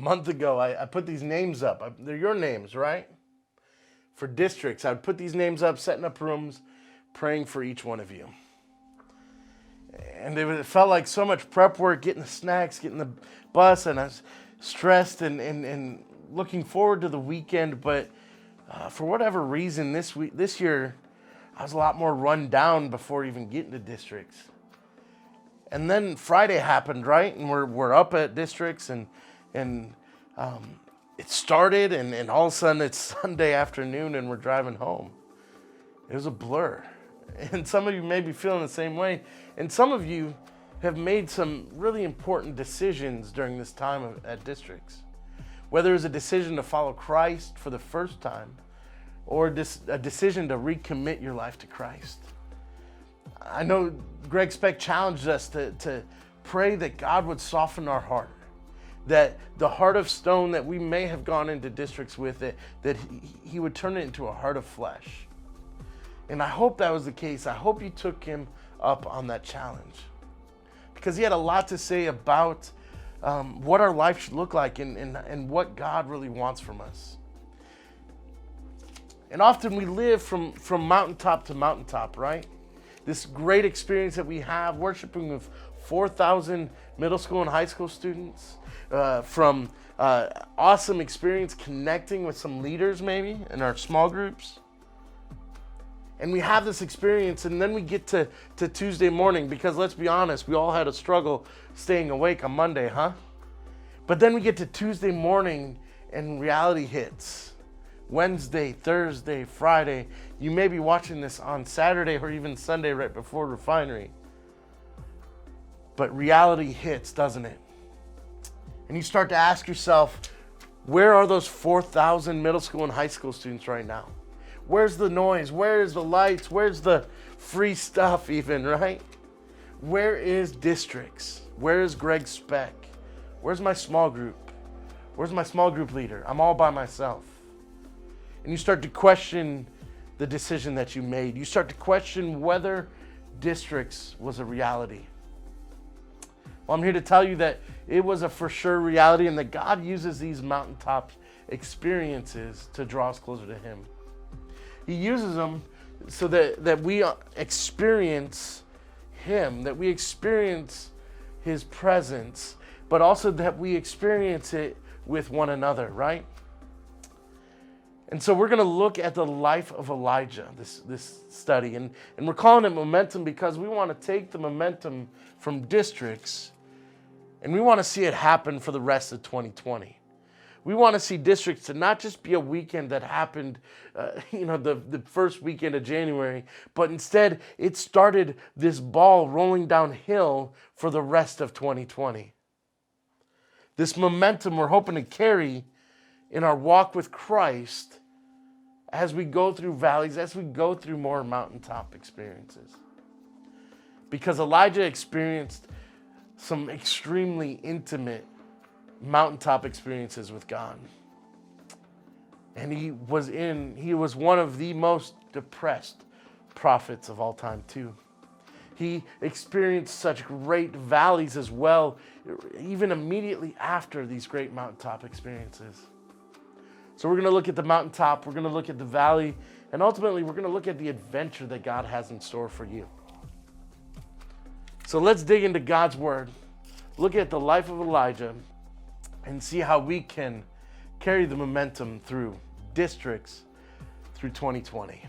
month ago, I put these names up. They're your names, right? For districts. I would put these names up, setting up rooms, praying for each one of you. And it felt like so much prep work, getting the snacks, getting the bus, and I was stressed and looking forward to the weekend. But for whatever reason, this year, I was a lot more run down before even getting to districts. And then Friday happened, right? And we're up at districts, and it started, and all of a sudden it's Sunday afternoon, and we're driving home. It was a blur. And some of you may be feeling the same way. And some of you have made some really important decisions during this time at districts. Whether it's a decision to follow Christ for the first time, or a decision to recommit your life to Christ. I know Greg Speck challenged us to pray that God would soften our heart, that the heart of stone that we may have gone into districts with, that he would turn it into a heart of flesh. And I hope that was the case. I hope you took him up on that challenge, because he had a lot to say about what our life should look like and what God really wants from us. And often we live from mountaintop to mountaintop, right? This great experience that we have worshiping with 4,000 middle school and high school students, from awesome experience connecting with some leaders maybe in our small groups. And we have this experience, and then we get to Tuesday morning, because let's be honest, we all had a struggle staying awake on Monday, huh? But then we get to Tuesday morning and reality hits. Wednesday, Thursday, Friday. You may be watching this on Saturday or even Sunday right before Refinery. But reality hits, doesn't it? And you start to ask yourself, where are those 4,000 middle school and high school students right now? Where's the noise? Where's the lights? Where's the free stuff even, right? Where is districts? Where is Greg Speck? Where's my small group? Where's my small group leader? I'm all by myself. And you start to question the decision that you made. You start to question whether districts was a reality. Well, I'm here to tell you that it was a for sure reality, and that God uses these mountaintop experiences to draw us closer to him. He uses them so that we experience him, that we experience his presence, but also that we experience it with one another, right? And so we're going to look at the life of Elijah, this study. And we're calling it Momentum because we want to take the momentum from districts and we want to see it happen for the rest of 2020. We want to see districts to not just be a weekend that happened, the first weekend of January, but instead it started this ball rolling downhill for the rest of 2020. This momentum we're hoping to carry in our walk with Christ as we go through valleys, as we go through more mountaintop experiences. Because Elijah experienced some extremely intimate mountaintop experiences with God. And he was one of the most depressed prophets of all time too. He experienced such great valleys as well, even immediately after these great mountaintop experiences. So we're going to look at the mountaintop, we're going to look at the valley, and ultimately we're going to look at the adventure that God has in store for you. So let's dig into God's word, look at the life of Elijah, and see how we can carry the momentum through districts through 2020.